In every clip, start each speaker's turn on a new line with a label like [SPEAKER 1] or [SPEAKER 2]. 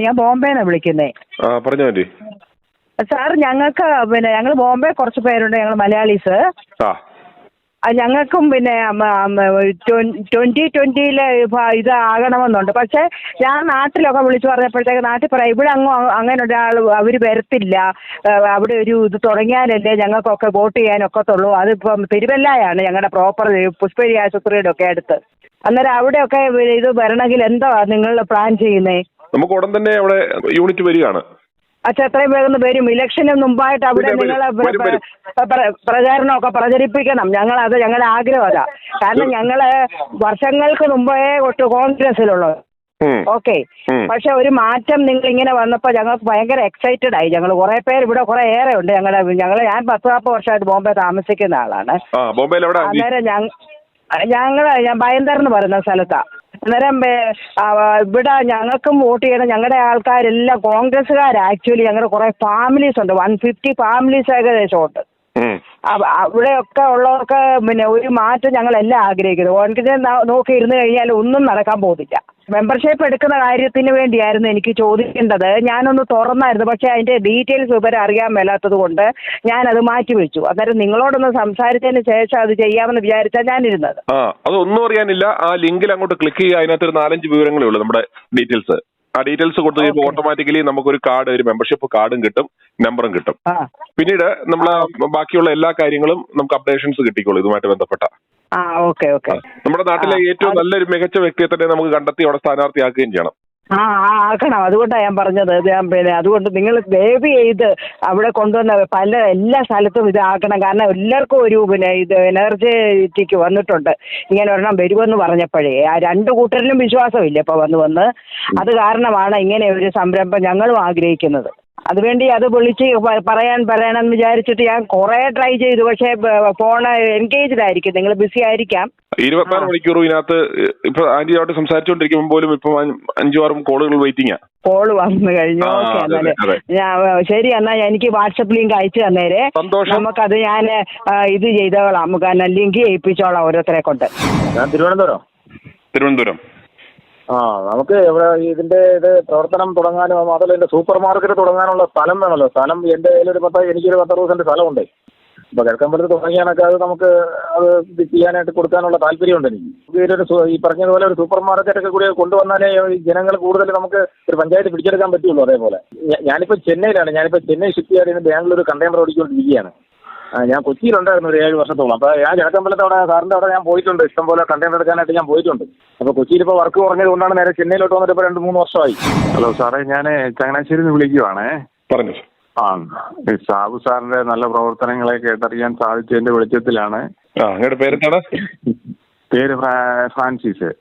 [SPEAKER 1] ഞാൻ ബോംബെന്നാണ് വിളിക്കുന്നേ.
[SPEAKER 2] പറഞ്ഞോ ആന്റി.
[SPEAKER 1] സാർ ഞങ്ങൾക്ക് ഞങ്ങൾ ബോംബെ കുറച്ച് പേരുണ്ട്, ഞങ്ങൾ മലയാളീസ്. ഞങ്ങൾക്കും 2020 ഇത് ആകണമെന്നുണ്ട്. പക്ഷേ ഞാൻ നാട്ടിലൊക്കെ വിളിച്ചു പറഞ്ഞപ്പോഴത്തേക്ക് നാട്ടിൽ പറയാം ഇവിടെ അങ്ങനെ ഒരാൾ അവർ വരത്തില്ല, അവിടെ ഒരു ഇത് തുടങ്ങിയാലല്ലേ ഞങ്ങൾക്കൊക്കെ വോട്ട് ചെയ്യാനൊക്കത്തുള്ളൂ. അതിപ്പം തിരുവല്ലയാണ് ഞങ്ങളുടെ പ്രോപ്പർ പുഷ്പഗിരി ആശുപത്രിയുടെ ഒക്കെ അടുത്ത്. അന്നേരം അവിടെയൊക്കെ ഇത് വരണമെങ്കിൽ എന്താ നിങ്ങൾ പ്ലാൻ ചെയ്യുന്നേ?
[SPEAKER 2] നമുക്ക് ഉടൻ തന്നെ അവിടെ യൂണിറ്റ് വരികയാണ്.
[SPEAKER 1] അച്ഛാ എത്രയും വേഗം വരും. ഇലക്ഷന് മുമ്പായിട്ട് അവിടെ നിങ്ങൾ പ്രചാരണമൊക്കെ പ്രചരിപ്പിക്കണം. ഞങ്ങളത് ഞങ്ങളുടെ ആഗ്രഹം അതാ. കാരണം ഞങ്ങള് വർഷങ്ങൾക്ക് മുമ്പേ കോൺഗ്രസിലുള്ളത്. ഓക്കെ, പക്ഷെ ഒരു മാറ്റം നിങ്ങൾ ഇങ്ങനെ വന്നപ്പോൾ ഞങ്ങൾക്ക് ഭയങ്കര എക്സൈറ്റഡ് ആയി. ഞങ്ങൾ കുറെ പേര് ഇവിടെ കുറെ ഏറെ ഉണ്ട്. ഞാൻ 10-40 വർഷമായിട്ട് ബോംബെ താമസിക്കുന്ന ആളാണ്. അന്നേരം ഞാൻ ഭയന്തർ എന്ന് പറയുന്ന സ്ഥലത്താണ്. അന്നേരം ഇവിടെ ഞങ്ങൾക്കും വോട്ട് ചെയ്യണം. ഞങ്ങളുടെ ആൾക്കാരെല്ലാം കോൺഗ്രസ്സുകാരാണ്. ആക്ച്വലി ഞങ്ങളുടെ കുറെ ഫാമിലീസ് ഉണ്ട്, 150 ഫാമിലീസ് ഏകദേശം ഉണ്ട്. അവിടെയൊക്കെ ഉള്ളവർക്ക് ഒരു മാറ്റം ഞങ്ങളെല്ലാം ആഗ്രഹിക്കുന്നത്. കോൺഗ്രസ് നോക്കി ഇരുന്ന് കഴിഞ്ഞാൽ ഒന്നും നടക്കാൻ പോകുന്നില്ല. മെമ്പർഷിപ്പ് എടുക്കുന്ന കാര്യത്തിന് വേണ്ടിയായിരുന്നു എനിക്ക് ചോദിക്കേണ്ടത്. ഞാനൊന്ന് തുറന്നായിരുന്നു, പക്ഷെ അതിന്റെ ഡീറ്റെയിൽസ് ഇവരെ അറിയാൻ മേലാത്തത് കൊണ്ട് ഞാനത് മാറ്റിവെച്ചു. അന്നേരം നിങ്ങളോടൊന്ന് സംസാരിച്ചതിന് ശേഷം അത് ചെയ്യാമെന്ന് വിചാരിച്ചാൽ ഞാനിരുന്നത്.
[SPEAKER 2] അതൊന്നും അറിയാനില്ല. ആ ലിങ്കിൽ അങ്ങോട്ട് ക്ലിക്ക് ചെയ്യുക. അതിനകത്ത് ഒരു 4-5 വിവരങ്ങളേ ഉള്ളൂ. നമ്മുടെ ഡീറ്റെയിൽസ് കൊടുത്തു കഴിയുമ്പോൾ ഓട്ടോമാറ്റിക്കലി നമുക്കൊരു കാർഡ്, ഒരു മെമ്പർഷിപ്പ് കാർഡും കിട്ടും, നമ്പറും കിട്ടും. പിന്നീട് നമ്മൾ ബാക്കിയുള്ള എല്ലാ കാര്യങ്ങളും നമുക്ക് അപ്ഡേഷൻസ് കിട്ടിക്കോളൂ ഇതുമായിട്ട് ബന്ധപ്പെട്ട.
[SPEAKER 1] ഓക്കെ.
[SPEAKER 2] നമ്മുടെ നാട്ടിലെ ഏറ്റവും നല്ലൊരു മികച്ച വ്യക്തിയെ തന്നെ നമുക്ക് കണ്ടെത്തി അവിടെ സ്ഥാനാർത്ഥിയാക്കുകയും ചെയ്യണം.
[SPEAKER 1] ആക്കണം. അതുകൊണ്ടാണ് ഞാൻ പറഞ്ഞത്. അതുകൊണ്ട് നിങ്ങൾ ദയവ് ചെയ്ത് അവിടെ കൊണ്ടുവന്ന എല്ലാ സ്ഥലത്തും ഇതാക്കണം. കാരണം എല്ലാവർക്കും ഒരു ഇത് എനർജറ്റിക്ക് വന്നിട്ടുണ്ട്. ഇങ്ങനെ ഒരെണ്ണം വരുമെന്ന് പറഞ്ഞപ്പോഴേ ആ 2 കൂട്ടരിലും വിശ്വാസമില്ല ഇപ്പോൾ വന്ന്. അത് കാരണമാണ് ഇങ്ങനെ ഒരു സംരംഭം ഞങ്ങളും ആഗ്രഹിക്കുന്നത്. അതുവേണ്ടി അത് വിളിച്ച് പറയണമെന്ന് വിചാരിച്ചിട്ട് ഞാൻ കുറെ ട്രൈ ചെയ്തു. പക്ഷേ ഫോൺ എൻഗേജ്ഡ് ആയിരിക്കും, നിങ്ങൾ ബിസി ആയിരിക്കാം.
[SPEAKER 2] 24 മണിക്കൂർ ഇതിനകത്ത് ഇപ്പൊ ആന്റിയോട്ട് സംസാരിച്ചുകൊണ്ടിരിക്കുമ്പോൾ പോലും ഇപ്പൊ 5-6 കോളുകൾ വെയിറ്റിംഗാ.
[SPEAKER 1] കോള് വന്നു കഴിഞ്ഞു. ഓക്കെ, എന്നാല് ശരി. എന്നാ എനിക്ക് വാട്സപ്പ് ലിങ്ക് അയച്ചു തന്നേരെ. നമുക്കത് ഞാൻ ഇത് ചെയ്തോളാം. നമുക്ക് ലിങ്ക് ചെയ്യിപ്പിച്ചോളാം ഓരോരുത്തരെ കൊണ്ട്.
[SPEAKER 3] ഞാൻ തിരുവനന്തപുരം. നമുക്ക് ഇവിടെ ഇതിന്റെ പ്രവർത്തനം തുടങ്ങാനും അതുപോലെ എന്റെ സൂപ്പർ മാർക്കറ്റ് തുടങ്ങാനുള്ള സ്ഥലം വേണമല്ലോ. സ്ഥലം എന്റെ കയ്യിലൊരു എനിക്കൊരു 10-60 സെന്റ് സ്ഥലമുണ്ട്. അപ്പൊ കിഴക്കമ്പലത്ത് തുടങ്ങിയാണൊക്കെ അത് നമുക്ക് അത് ചെയ്യാനായിട്ട് കൊടുക്കാനുള്ള താല്പര്യമുണ്ട് എനിക്ക്. ഈ പറഞ്ഞതുപോലെ ഒരു സൂപ്പർ മാർക്കറ്റ് ഒക്കെ കൂടി കൊണ്ടുവന്നാലേ ജനങ്ങൾ കൂടുതൽ നമുക്ക് ഒരു പഞ്ചായത്ത് പിടിച്ചെടുക്കാൻ പറ്റുള്ളൂ. അതേപോലെ ഞാനിപ്പോൾ ചെന്നൈയിലാണ്. ചെന്നൈ ഷിഫ്റ്റ് ചെയ്യാൻ ബാംഗ്ലൂർ കണ്ടെയ്നർ ഓടിക്കൊണ്ടിരിക്കുകയാണ്. ഞാൻ കൊച്ചിയിലുണ്ടായിരുന്നു ഒരു 7 വർഷത്തോളം. അപ്പോൾ ഞാൻ കിഴക്കമ്പലത്ത് അവിടെ സാറിൻ്റെ അവിടെ ഞാൻ പോയിട്ടുണ്ട്. ഇഷ്ടംപോലെ കണ്ടെയ്നർ എടുക്കാനായിട്ട് ഞാൻ പോയിട്ടുണ്ട്. അപ്പോൾ കൊച്ചിയിൽ ഇപ്പോൾ വർക്ക് കുറഞ്ഞത് കൊണ്ടാണ് നേരെ ചെന്നൈയിലോട്ട് വന്നിട്ട് ഇപ്പോൾ 2-3 വർഷമായി.
[SPEAKER 4] ഹലോ സാറേ, ഞാൻ ചങ്ങനാശ്ശേരിയിൽ നിന്ന് വിളിക്കുവാണേ.
[SPEAKER 2] പറഞ്ഞു.
[SPEAKER 4] സാബു സാറിന്റെ നല്ല പ്രവർത്തനങ്ങളെ കേട്ടറിയാൻ സാധിച്ചതിന്റെ വെളിച്ചത്തിലാണ്. പേര് ഫ്രാൻസിസ്.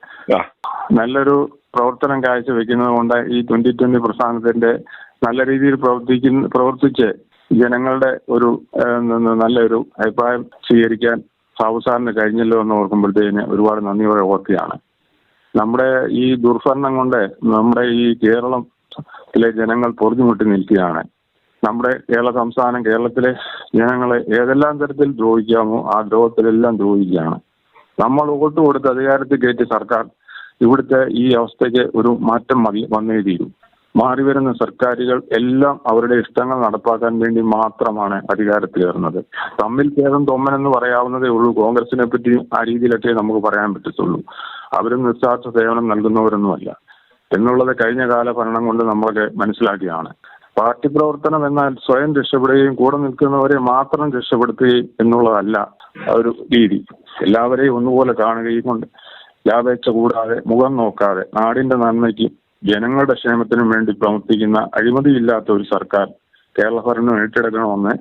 [SPEAKER 4] നല്ലൊരു പ്രവർത്തനം കാഴ്ചവെക്കുന്നത് കൊണ്ട് ഈ 2020 പ്രസ്ഥാനത്തിന്റെ നല്ല രീതിയിൽ പ്രവർത്തിച്ച് ജനങ്ങളുടെ ഒരു നല്ലൊരു അഭിപ്രായം സ്വീകരിക്കാൻ സാബു സാറിന് കഴിഞ്ഞല്ലോ എന്ന് ഓർക്കുമ്പോഴത്തേന് ഒരുപാട് നന്ദിയോടെ ഓർക്കുകയാണ്. നമ്മുടെ ഈ ദുർഭരണം കൊണ്ട് നമ്മുടെ ഈ കേരളത്തിലെ ജനങ്ങൾ പൊറുതിമുട്ടി നിൽക്കുകയാണ്. നമ്മുടെ കേരളത്തിലെ ജനങ്ങളെ ഏതെല്ലാം തരത്തിൽ ദ്രോഹിക്കാമോ ആ ദ്രോഹത്തിലെല്ലാം ദ്രോഹിക്കുകയാണ്. നമ്മൾ വോട്ട് കൊടുത്ത് അധികാരത്തിൽ കയറ്റി സർക്കാർ ഇവിടുത്തെ ഈ അവസ്ഥയ്ക്ക് ഒരു മാറ്റം വന്നേ തീരും. മാറിവരുന്ന സർക്കാരുകൾ എല്ലാം അവരുടെ ഇഷ്ടങ്ങൾ നടപ്പാക്കാൻ വേണ്ടി മാത്രമാണ് അധികാരത്തിലേറുന്നത്. തമ്മിൽ ഭേദം തൊമ്മനെന്ന് പറയാവുന്നതേ ഉള്ളൂ. കോൺഗ്രസിനെ പറ്റി ആ രീതിയിലൊക്കെ നമുക്ക് പറയാൻ പറ്റത്തുള്ളൂ. അവരും നിസ്വാർത്ഥ സേവനം നൽകുന്നവരൊന്നുമല്ല എന്നുള്ളത് കഴിഞ്ഞ കാല ഭരണം കൊണ്ട് നമ്മളൊക്കെ മനസ്സിലാക്കിയാണ്. പാർട്ടി പ്രവർത്തനം എന്നാൽ സ്വയം രക്ഷപ്പെടുകയും കൂടെ നിൽക്കുന്നവരെ മാത്രം രക്ഷപ്പെടുത്തുകയും എന്നുള്ളതല്ല ഒരു രീതി. എല്ലാവരെയും ഒന്നുപോലെ കാണുകയും കൊണ്ട് ലാഭേച്ഛ കൂടാതെ മുഖം നോക്കാതെ നാടിന്റെ നന്മയ്ക്കും ജനങ്ങളുടെ ക്ഷേമത്തിനും വേണ്ടി പ്രവർത്തിക്കുന്ന അഴിമതിയില്ലാത്ത ഒരു സർക്കാർ കേരള ഭരണം ഏറ്റെടുക്കണമെന്ന്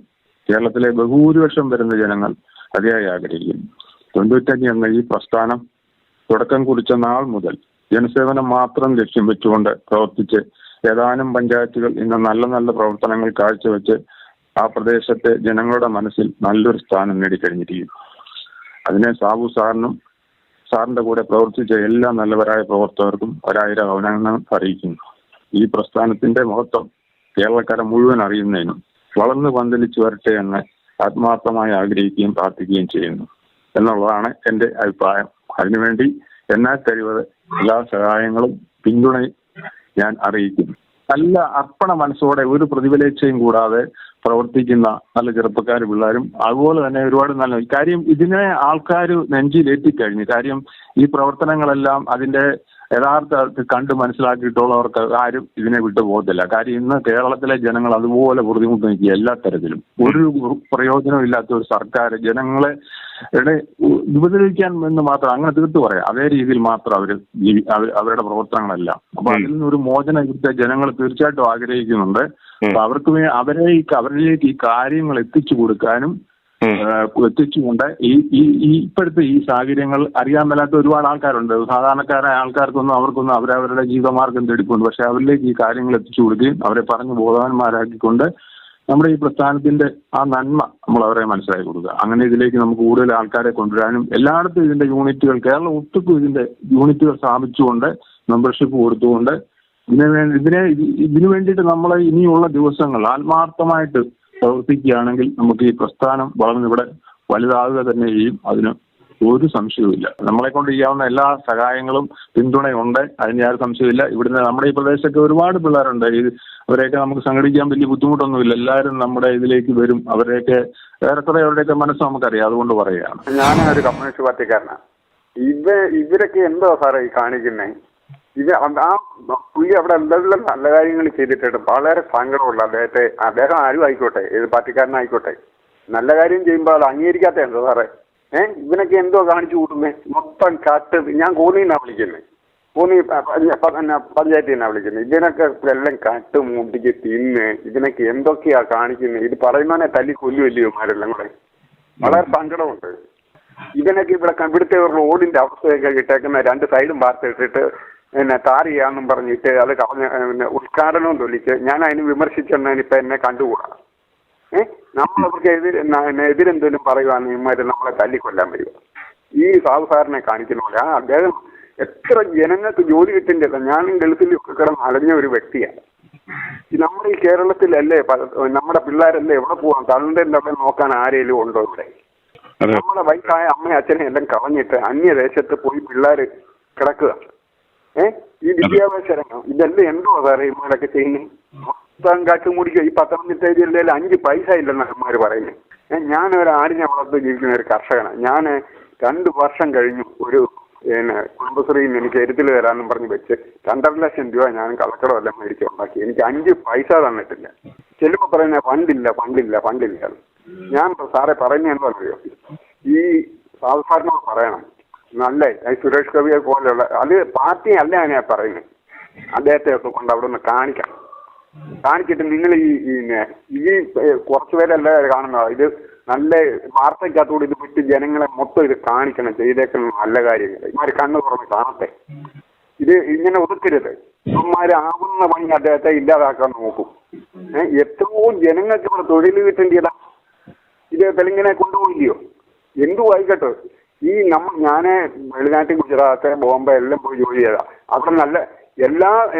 [SPEAKER 4] കേരളത്തിലെ ബഹുഭൂരിപക്ഷം വരുന്ന ജനങ്ങൾ അതിയായി ആഗ്രഹിക്കുന്നു. 95 എന്ന ഈ പ്രസ്ഥാനം തുടക്കം കുറിച്ച നാൾ മുതൽ ജനസേവനം മാത്രം ലക്ഷ്യം വെച്ചുകൊണ്ട് പ്രവർത്തിച്ച് ഏതാനും പഞ്ചായത്തുകൾ ഇന്ന് നല്ല നല്ല പ്രവർത്തനങ്ങൾ കാഴ്ചവെച്ച് ആ പ്രദേശത്തെ ജനങ്ങളുടെ മനസ്സിൽ നല്ലൊരു സ്ഥാനം നേടിക്കഴിഞ്ഞിരിക്കുന്നു. അതിനെ സാബു സാറിനും സാറിന്റെ കൂടെ പ്രവർത്തിച്ച എല്ലാ നല്ലവരായ പ്രവർത്തകർക്കും 1000 അഭിനന്ദനം അറിയിക്കുന്നു. ഈ പ്രസ്ഥാനത്തിന്റെ മഹത്വം കേരളക്കാരെ മുഴുവൻ അറിയുന്നതിനും വളർന്നു പന്തലിച്ചു വരട്ടെ എന്ന് ആത്മാർത്ഥമായി ആഗ്രഹിക്കുകയും പ്രാർത്ഥിക്കുകയും ചെയ്യുന്നു എന്നുള്ളതാണ് എന്റെ അഭിപ്രായം. അതിനുവേണ്ടി എന്നാൽ കഴിവത് എല്ലാ സഹായങ്ങളും പിന്തുണയും ഞാൻ അറിയിക്കുന്നു. നല്ല അർപ്പണ മനസ്സോടെ ഒരു പ്രതിഫലേച്ഛയും കൂടാതെ പ്രവർത്തിക്കുന്ന നല്ല ചെറുപ്പക്കാർ പിള്ളേരും അതുപോലെ തന്നെ ഒരുപാട് നല്ല കാര്യം ഇതിനെ ആൾക്കാർ നെഞ്ചിലേറ്റിക്കഴിഞ്ഞു. കാര്യം ഈ പ്രവർത്തനങ്ങളെല്ലാം അതിന്റെ യഥാർത്ഥ കണ്ട് മനസ്സിലാക്കിയിട്ടുള്ളവർക്ക് ആരും ഇതിനെ വിട്ടു പോകത്തില്ല. കാര്യം ഇന്ന് കേരളത്തിലെ ജനങ്ങൾ അതുപോലെ ബുദ്ധിമുട്ട് നിൽക്കുക എല്ലാ തരത്തിലും. ഒരു പ്രയോജനവും ഇല്ലാത്ത ഒരു സർക്കാർ ജനങ്ങളെ ഉപദ്രവിക്കാൻ എന്ന് മാത്രം അങ്ങനെ തീർത്തു പറയാം. അതേ രീതിയിൽ മാത്രം അവരുടെ പ്രവർത്തനങ്ങളെല്ലാം. അപ്പൊ അതിൽ നിന്നൊരു മോചനം ഇവിടുത്തെ ജനങ്ങൾ തീർച്ചയായിട്ടും ആഗ്രഹിക്കുന്നുണ്ട്. അപ്പൊ അവരിലേക്ക് ഈ കാര്യങ്ങൾ എത്തിച്ചു കൊടുക്കാനും എത്തിച്ചുകൊണ്ട് ഇപ്പോഴത്തെ ഈ സാഹചര്യങ്ങൾ അറിയാൻ മേലാത്ത ഒരുപാട് ആൾക്കാരുണ്ട്. സാധാരണക്കാരായ ആൾക്കാർക്കൊന്നും അവർക്കൊന്നും അവരവരുടെ ജീവിതമാർഗം തേടിപ്പോകുന്നു. പക്ഷെ അവരിലേക്ക് ഈ കാര്യങ്ങൾ എത്തിച്ചു കൊടുക്കുകയും അവരെ പറഞ്ഞ് ബോധവാന്മാരാക്കിക്കൊണ്ട് നമ്മുടെ ഈ പ്രസ്ഥാനത്തിന്റെ ആ നന്മ നമ്മൾ അവരെ മനസ്സിലാക്കി കൊടുക്കുക. അങ്ങനെ ഇതിലേക്ക് നമുക്ക് കൂടുതൽ ആൾക്കാരെ കൊണ്ടുവരാനും എല്ലായിടത്തും ഇതിന്റെ യൂണിറ്റുകൾ കേരളം ഒട്ടുക്കും ഇതിന്റെ യൂണിറ്റുകൾ സ്ഥാപിച്ചുകൊണ്ട് മെമ്പർഷിപ്പ് കൊടുത്തുകൊണ്ട് ഇതിനു വേണ്ടിയിട്ട് നമ്മൾ ഇനിയുള്ള ദിവസങ്ങൾ ആത്മാർത്ഥമായിട്ട് പ്രവർത്തിക്കുകയാണെങ്കിൽ നമുക്ക് ഈ പ്രസ്ഥാനം വളർന്നിവിടെ വലുതാകുക തന്നെ ചെയ്യും. അതിന് ഒരു സംശയവുമില്ല. നമ്മളെ കൊണ്ട് ചെയ്യാവുന്ന എല്ലാ സഹായങ്ങളും പിന്തുണയുണ്ട്. അതിന് യാതൊരു സംശയമില്ല. ഇവിടുന്ന് നമ്മുടെ ഈ പ്രദേശത്തൊക്കെ ഒരുപാട് പിള്ളേരുണ്ട്. അവരെയൊക്കെ നമുക്ക് സംഘടിക്കാൻ വലിയ ബുദ്ധിമുട്ടൊന്നുമില്ല. എല്ലാവരും നമ്മുടെ ഇതിലേക്ക് വരും. അവരെയൊക്കെ ഏറെക്കുറെ അവരുടെയൊക്കെ മനസ്സ് നമുക്കറിയാം. അതുകൊണ്ട് പറയുകയാണ്.
[SPEAKER 5] ഞാനൊരു കമ്മ്യൂണിസ്റ്റ് പാർട്ടിക്കാരനാണ്. ഇവരൊക്കെ എന്തോ സാറേ ഈ കാണിക്കുന്നേ? പുള്ളി അവിടെ എന്തെല്ലാം നല്ല കാര്യങ്ങൾ ചെയ്തിട്ടുണ്ട്. വളരെ സങ്കടമുള്ള അദ്ദേഹം ആരും ആയിക്കോട്ടെ, ഏത് പാർട്ടിക്കാരനായിക്കോട്ടെ, നല്ല കാര്യം ചെയ്യുമ്പോൾ അത് അംഗീകരിക്കാത്ത എന്തോ സാറേ? ഇവനൊക്കെ എന്തോ കാണിച്ചു കൂട്ടുന്നേ? മൊത്തം കാട്ട്. ഞാൻ കോന്നിന്നാണ് വിളിക്കുന്നത്, കോന്നി പഞ്ചായത്തിൽ നിന്നാണ് വിളിക്കുന്നത്. ഇതിനൊക്കെ എല്ലാം കാട്ട് മുട്ടിക്ക് തിന്ന് ഇതിനൊക്കെ എന്തൊക്കെയാ കാണിക്കുന്നത്? ഇത് പറയുന്നവനെ തല്ലി കൊല്ലുമല്ലോ ഇവന്മാരെല്ലാം കൂടെ. വളരെ സങ്കടമുണ്ട്. ഇതിനൊക്കെ ഇവിടുത്തെ റോഡിന്റെ അവസ്ഥയൊക്കെ ഇട്ടേക്കുന്ന 2 സൈഡും വാർത്ത ഇട്ടിട്ട് ടാർ ചെയ്യാന്നും പറഞ്ഞിട്ട് അത് ഉദ്ഘാടനവും തൊല്ലിച്ച് ഞാൻ അതിന് വിമർശിച്ചെന്നതിന് ഇപ്പൊ എന്നെ കണ്ടുകൂടാ. നമ്മളവർക്ക് എതിരെന്തെങ്കിലും പറയുവാണെങ്കിൽ ഇവന്മാര് നമ്മളെ തല്ലിക്കൊല്ലാൻ വരിക. ഈ സാധുസാറിനെ കാണിക്കുന്ന പോലെ അദ്ദേഹം എത്ര ജനങ്ങൾക്ക് ജോലി കിട്ടുന്നില്ല. ഞാനും ഗൾഫിൽ കിടന്ന് അലഞ്ഞ ഒരു വ്യക്തിയാണ്. നമ്മുടെ ഈ കേരളത്തിലല്ലേ നമ്മുടെ പിള്ളേരല്ലേ എവിടെ പോവാം? തള്ളിന്റെ അവിടെ നോക്കാൻ ആരെങ്കിലും ഉണ്ടോ ഇവിടെ? നമ്മളെ വയസ്സായ അമ്മയും അച്ഛനെ എല്ലാം കളഞ്ഞിട്ട് അന്യദേശത്ത് പോയി പിള്ളേര് കിടക്കുക. ഈ വിദ്യാഭ്യാസ രംഗം ഇതെല്ലാം എന്തോ സാറേ ഇമാരൊക്കെ ചെയ്യുന്നത്? മൊത്തം കാട്ടുമുടിക്കുക. ഈ പത്തനംതിട്ട ജില്ലയിൽ 5 പൈസ ഇല്ലെന്നാണ് അമ്മമാര് പറയുന്നത്. ഞാനൊരു ആടിനെ വളർത്ത് ജീവിക്കുന്ന ഒരു കർഷകനാണ്. ഞാൻ 2 വർഷം കഴിഞ്ഞു ഒരു കുടുംബശ്രീയിൽ എനിക്ക് എരുത്തിൽ തരാമെന്നും പറഞ്ഞ് വെച്ച് 2.5 ലക്ഷം രൂപ ഞാൻ കളക്കടം എല്ലാം മേടിച്ച് ഉണ്ടാക്കി. എനിക്ക് 5 പൈസ തന്നിട്ടില്ല. ചെല്ലുമ്പോൾ പറയുന്ന ഫണ്ടില്ല. ഞാൻ സാറെ പറയുന്നതെന്ന് പറയോ, ഈ സാധാരണ പറയണം നല്ല സുരേഷ് ഗോപിയെ പോലെയുള്ള അത് പാർട്ടി അല്ല ഞാൻ പറയുന്നത്. അദ്ദേഹത്തെ ഒക്കെ കൊണ്ട് അവിടെ ഒന്ന് കാണിച്ചിട്ട് നിങ്ങൾ ഈ കുറച്ചു പേരല്ല കാണുന്നത്. ഇത് നല്ല വാർത്തയ്ക്കകത്തൂടെ ഇത് വിട്ട് ജനങ്ങളെ മൊത്തം ഇത് കാണിക്കണം, ചെയ്തേക്കണം നല്ല കാര്യങ്ങൾ. ഇമാര് കണ്ണു തുറന്ന് കാണട്ടെ. ഇത് ഇങ്ങനെ ഒതുക്കരുത്. ഇവന്മാര് ആവുന്ന പണി അദ്ദേഹത്തെ ഇല്ലാതാക്കാൻ നോക്കും. എത്രയോ ജനങ്ങൾക്ക് ഇവിടെ തൊഴിൽ കിട്ടേണ്ടതാ. ഇത് തെലുങ്കിനെ കൊണ്ടുപോയില്ലയോ? എന്തു ആയിക്കോട്ടെ. ഞാൻ വെളിനാട്ടിൽ ഗുജറാത്ത് ബോംബെ എല്ലാം പോയി ജോലി ചെയ്താ. അവിടെ നല്ല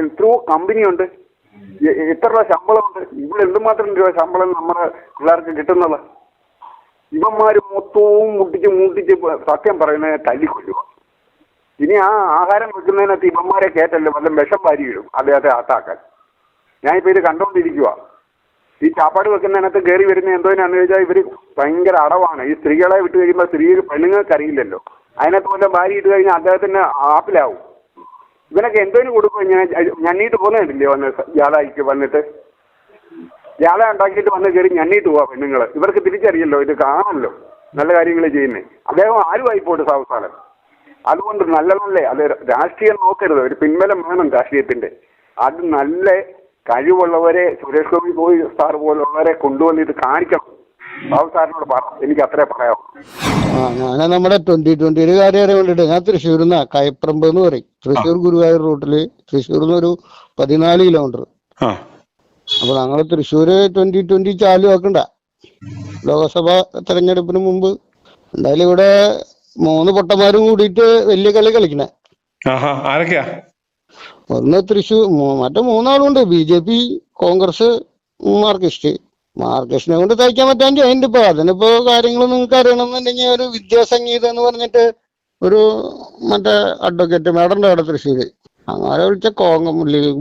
[SPEAKER 5] എത്രയോ കമ്പനിയുണ്ട്. എത്ര രൂപ ശമ്പളമുണ്ട്? ഇവിടെ എന്തുമാത്രം രൂപ ശമ്പളം നമ്മുടെ പിള്ളേർക്ക് കിട്ടുന്നത്? ഇവന്മാര് മൊത്തവും മുട്ടിച്ച് സത്യം പറയുന്നതിനെ തല്ലിക്കൊല്ലുക. ഇനി ആ ആഹാരം വെക്കുന്നതിനകത്ത് ഇവന്മാരെ കേട്ടല്ലോ വല്ല വിഷം വാരിയിടും അദ്ദേഹത്തെ ആട്ടാക്കാൻ. ഞാനിപ്പോ ഇത് കണ്ടോണ്ടിരിക്കുക. ഈ ചാപ്പാട് വെക്കുന്നതിനകത്ത് കയറി വരുന്ന എന്തോന്നാന്ന് ചോദിച്ചാൽ ഇവര് ഭയങ്കര അടവാണ്. ഈ സ്ത്രീകളെ വിട്ട് കഴിയുമ്പോൾ പെണ്ണുങ്ങൾക്ക് അറിയില്ലല്ലോ. അതിനകത്ത് പോലെ ഭാര്യ ഇട്ട് കഴിഞ്ഞാൽ അദ്ദേഹത്തിന് ആപ്പിലാവും. ഇവനൊക്കെ എന്തോന് കൊടുക്കും? ഇങ്ങനെ ഞണ്ണീട്ട് പോകുന്നില്ലേ വന്ന് ജാഥയ്ക്ക് വന്നിട്ട് ജാഥ ഉണ്ടാക്കിയിട്ട് വന്ന് കയറി ഞണ്ണീട്ട് പോവാ പെണ്ണുങ്ങള്. ഇവർക്ക് തിരിച്ചറിയല്ലോ, ഇത് കാണല്ലോ നല്ല കാര്യങ്ങൾ ചെയ്യുന്നേ. അദ്ദേഹം ആരുമായി പോട്ട് അവസാനം. അതുകൊണ്ട് നല്ലേ അത് രാഷ്ട്രീയം നോക്കരുത്. ഒരു പിൻബലം വേണം രാഷ്ട്രീയത്തിന്റെ. അത് നല്ല കഴിവുള്ളവരെ സുരേഷ് ഗോപി പോയി സാർ പോലുള്ളവരെ കൊണ്ടുവന്നിട്ട് കാണിക്കണം. ബാബു സാറിനോട് എനിക്ക് അത്രേ പറയാം.
[SPEAKER 6] ഞാൻ നമ്മുടെ 2020 കാര്യം കൊണ്ടിട്ട് ഞാൻ തൃശ്ശൂരിൽ നിന്നാ കയപ്രമ്പ് എന്ന് പറയും. തൃശ്ശൂർ ഗുരുവായൂർ റൂട്ടില് തൃശ്ശൂരിൽ നിന്ന് ഒരു 14 കിലോമീറ്റർ. അപ്പൊ ഞങ്ങള് തൃശ്ശൂര് 2020 ചാലു ആക്കണ്ട ലോകസഭാ തെരഞ്ഞെടുപ്പിന് മുമ്പ് എന്തായാലും ഇവിടെ 3 പൊട്ടന്മാരും കൂടിയിട്ട് വലിയ കളി കളിക്കണേ.
[SPEAKER 2] ആരൊക്കെയാ?
[SPEAKER 6] ഒന്ന് തൃശ്ശൂർ, മറ്റേ 3 ആളുണ്ട്. BJP, കോൺഗ്രസ്, മാർക്സിസ്റ്റിനെ കൊണ്ട് തയ്ക്കാൻ പറ്റാൻ അതിന്റെ ഇപ്പൊ അതിനിപ്പോ കാര്യങ്ങൾ നിങ്ങൾക്ക് അറിയണമെന്നുണ്ടെങ്കിൽ ഒരു വിദ്യാസംഗീതം എന്ന് പറഞ്ഞിട്ട് ഒരു മറ്റേ അഡ്വക്കേറ്റ് മേഡം ഉണ്ട് അവിടെ തൃശ്ശൂര്. അങ്ങനെ വിളിച്ച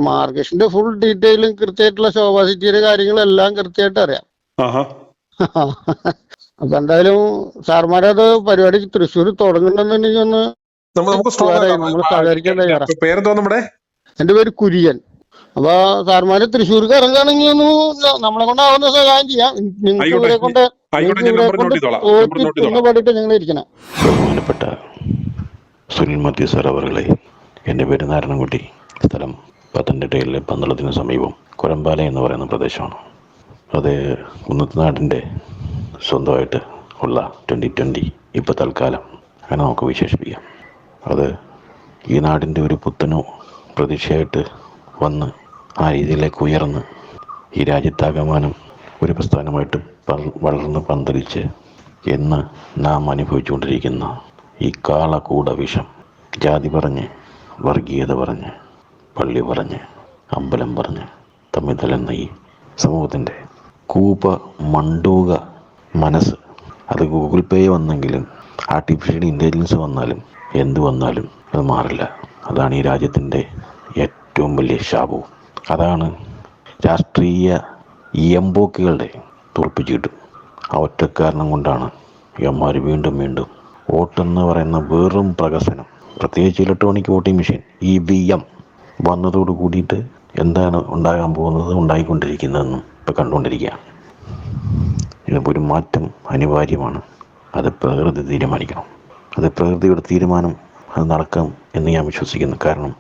[SPEAKER 6] മാർഗേഷിന്റെ ഫുൾ ഡീറ്റെയിലും കൃത്യമായിട്ടുള്ള ശോഭാ സിറ്റിയുടെ കാര്യങ്ങളെല്ലാം കൃത്യമായിട്ട് അറിയാം. അപ്പൊ എന്തായാലും സാർമാരത് പരിപാടി തൃശ്ശൂർ തുടങ്ങണമെന്നുണ്ടെങ്കിൽ ഒന്ന് നമ്മൾ സഹകരിക്കാൻ തയ്യാറാണ്. എന്റെ പേര് കുര്യൻ. അപ്പൊ സാർമാര് തൃശ്ശൂർക്ക് ഇറങ്ങുകയാണെങ്കിൽ ഒന്ന് നമ്മളെ കൊണ്ടാവുന്ന സഹായം ചെയ്യാം. നിങ്ങൾക്ക് ഇവരെ കൊണ്ട് പാടിയിട്ട് ഞങ്ങൾ ഇരിക്കണം.
[SPEAKER 7] ബഹുമാനപ്പെട്ട സുനിൽ മാത്യു സാർ അവர்களെ, എൻ്റെ പേര് നാരായണൻകുട്ടി. സ്ഥലം പത്തനംതിട്ടയിലെ പന്തളത്തിന് സമീപം കുരമ്പാല എന്ന് പറയുന്ന പ്രദേശമാണ്. അത് കുന്നത്തുനാടിൻ്റെ സ്വന്തമായിട്ട് ഉള്ള 2020 ഇപ്പോൾ തൽക്കാലം അങ്ങനെ നമുക്ക് വിശേഷിപ്പിക്കാം. അത് ഈ നാടിൻ്റെ ഒരു പുത്തനോ പ്രതീക്ഷയായിട്ട് വന്ന് ആ രീതിയിലേക്ക് ഉയർന്ന് ഈ രാജ്യത്താകമാനം ഒരു പ്രസ്ഥാനമായിട്ട് വളർന്ന് പന്തലിച്ച് എന്ന് നാം അനുഭവിച്ചുകൊണ്ടിരിക്കുന്ന ഈ കാളകൂട വിഷം, ജാതി പറഞ്ഞ്, വർഗീയത പറഞ്ഞ്, പള്ളി പറഞ്ഞ്, അമ്പലം പറഞ്ഞ് തമ്മിൽ തലെന്ന ഈ സമൂഹത്തിൻ്റെ കൂപ മണ്ടൂക മനസ്സ്, അത് ഗൂഗിൾ പേ വന്നെങ്കിലും ആർട്ടിഫിഷ്യൽ ഇൻ്റലിജൻസ് വന്നാലും എന്ത് വന്നാലും അത് മാറില്ല. അതാണ് ഈ രാജ്യത്തിൻ്റെ ഏറ്റവും വലിയ ശാപവും. അതാണ് രാഷ്ട്രീയ എംബോക്കുകളുടെ തുറപ്പിച്ചിട്ടും ആ ഒറ്റ കാരണം കൊണ്ടാണ് ഇവന്മാർ വീണ്ടും വീണ്ടും വോട്ടെന്ന് പറയുന്ന വെറും പ്രകസനം, പ്രത്യേകിച്ച് ഇലക്ട്രോണിക് വോട്ടിംഗ് മെഷീൻ EVM വന്നതോട് കൂടിയിട്ട് എന്താണ് ഉണ്ടാകാൻ പോകുന്നത്, ഉണ്ടായിക്കൊണ്ടിരിക്കുന്നതെന്നും ഇപ്പോൾ കണ്ടുകൊണ്ടിരിക്കുകയാണ്. ഇതിപ്പോൾ ഒരു മാറ്റം അനിവാര്യമാണ്. അത് പ്രകൃതി തീരുമാനിക്കണം. അത് പ്രകൃതിയുടെ തീരുമാനം, അത് നടക്കാം എന്ന് ഞാൻ വിശ്വസിക്കുന്നു. കാരണം